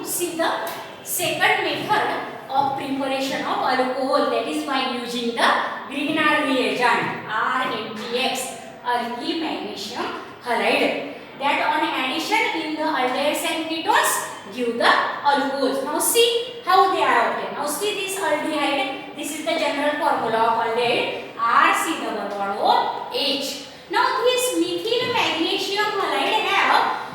see the second method of preparation of alcohol, that is by using the Grignard reagent RMgX, alkyl magnesium halide, that on addition in the aldehydes and ketones give the alcohols. Now see how they are obtained. Now see this aldehyde, this is the general formula of aldehyde, RC=OH. Now this methyl magnesium halide have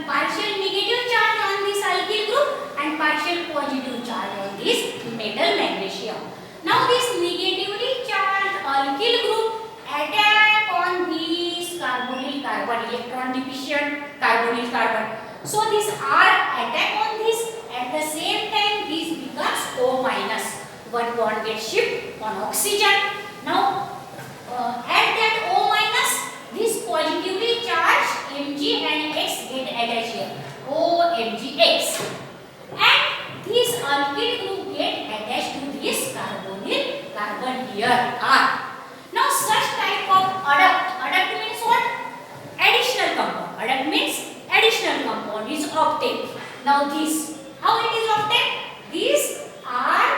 partial negative charge on this alkyl group and partial positive charge on this metal magnesium. Now this negatively charged alkyl group attack on this carbonyl carbon, electron deficient carbonyl carbon. So this R attack on this, at the same time this becomes O minus. One bond gets shift on oxygen. Now at that O minus, this positively charged Mg and X get attached here. OMgX. And this alkyl group get attached to this carbonyl carbon here R. Now such type of adduct means what? Additional compound. Adduct means additional compound is obtained. Now this, how it is obtained? These are,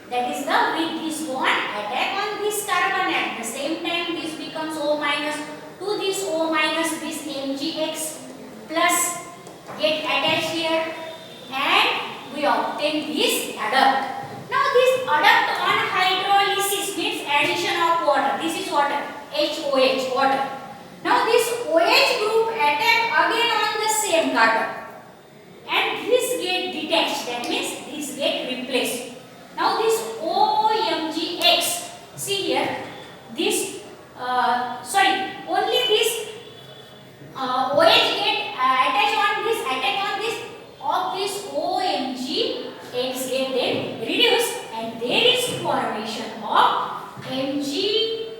that is the with this bond attack on this carbon, at the same time this becomes O minus. To this O minus, this MgX plus get attached here and we obtain this adduct. Now this adduct on hydrolysis means addition of water. This is water, HOH, water. Now this OH group attack again on the same carbon and this get detached, that means this get replaced. Now this OMgX, see here, this only this OH get attached on this, attack on this, of this OMgX get then reduced and there is formation of MgXOH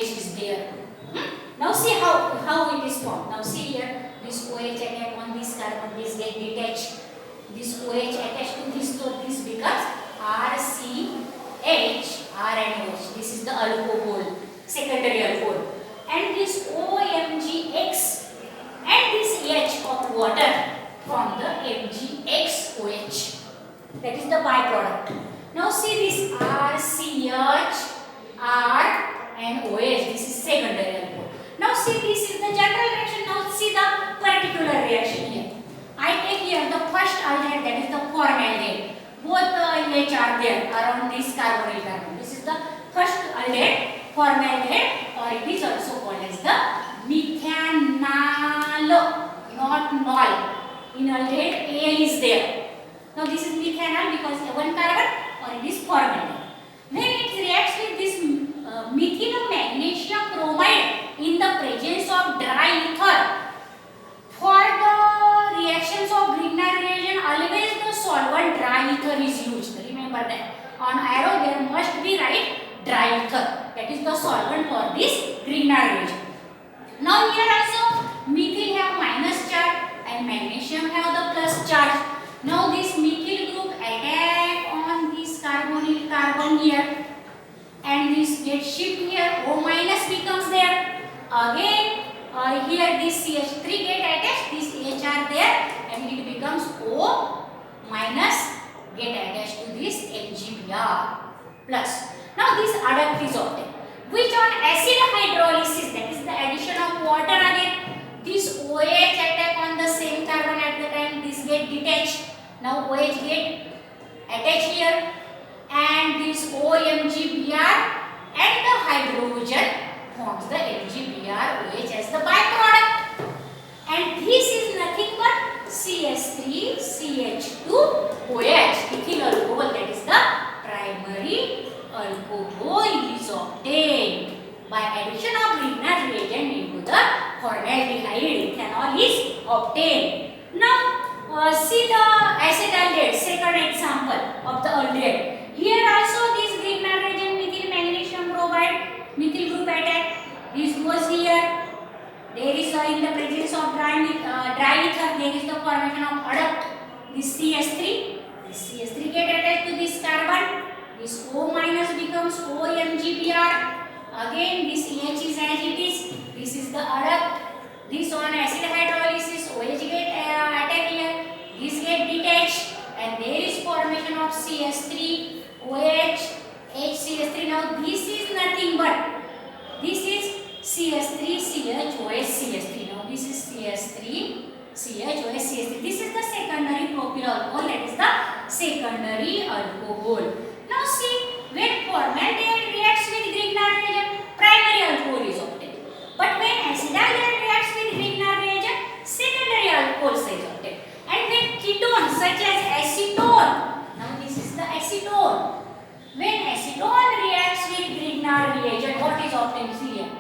is there. Now see how it is formed. Now see here, this OH attack on this carbon, this get detached. This OH attached to this, so this becomes RCH, R and OH. This is the alcohol, secondary alcohol. And this OMgX and this H of water from the MgXOH. That is the byproduct. Now see this RCH, R and OH. This is secondary alcohol. Now see this is the general reaction. Now see the particular reaction here. I take here the first aldehyde, that is the formaldehyde. Both H are there around this carbonyl carbon. This is the first aldehyde, formaldehyde, or it is also called as the methanol, not nol. In aldehyde, Al is there. Now this is methanol because one carbon, or it is formaldehyde. Then it reacts with this methyl magnesium bromide in the presence of dry ether. For the reactions of Grignard reagent, always the solvent dry ether is used. Remember that. On arrow there must be right dry ether. That is the solvent for this Grignard reagent. Now here also methyl have minus charge and magnesium have the plus charge. Now this methyl group attack on this carbonyl carbon here and this gets shift here. O minus becomes there. Again here this CH3 get attached, this H are there and it becomes O minus get attached to this MgBr plus. Now this adduct is obtained, which on acid hydrolysis, that is the addition of water again, this OH attack on the same carbon at the time, this get detached. Now OH get attached here and this OMgBr and the hydrogen forms the MgBrOH as the byproduct, and this is nothing but CH3 CH2 OH, ethyl alcohol, that is the primary alcohol is obtained by addition of Grignard reagent into the formaldehyde. Ethanol is obtained. Now see the acetaldehyde, second example of the aldehyde. Here also this Grignard reagent methyl magnesium bromide, methyl group attack. This goes here. There is in the presence of dry ether, there is the formation of adduct. This CH3. This CH3 get attached to this carbon. This O minus becomes OMgBr. Again this H is as it is. This is the adduct. This on acid hydrolysis OH get and there is formation of CH3 OH HCH3. Now this is nothing but this is CH3 CH CH3. Now this is CH3 CH CH3. This is the secondary propyl alcohol, that is the secondary alcohol. Now see, when formaldehyde reacts with Grignard reagent, primary alcohol is obtained. But when acetaldehyde reacts with Grignard reagent, secondary alcohol is obtained. And when ketones such as acetone, now this is the acetone. When acetone reacts with Grignard reagent, what is obtained here?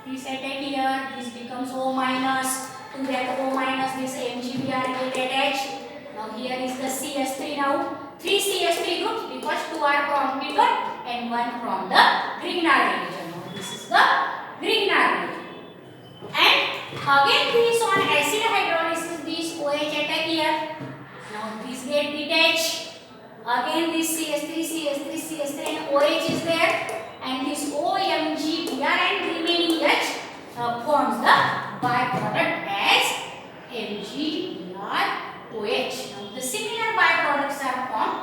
This attack here, this becomes O minus. To that O minus, this MgBr will attach. Now here is the CH3 now. 3 CH3 groups because 2 are from ketone and 1 from the Grignard reagent. Now this is the Grignard reagent. And again this on acid hydrolysis, this OH attack here. Now this get detached. Again this CH3, CH3, CH3 and OH is there. And this OMgBr and remaining H forms the byproduct as MgBr OH. Now the similar byproducts are formed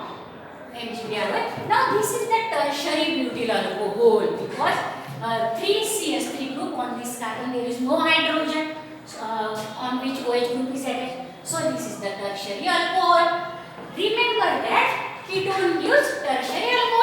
MgBr OH. Now this is the tertiary butyl alcohol because 3 CH3 group on this carbon, there is no hydrogen on which OH group is attached. So this is the tertiary alcohol. Remember that ketone gives tertiary alcohol.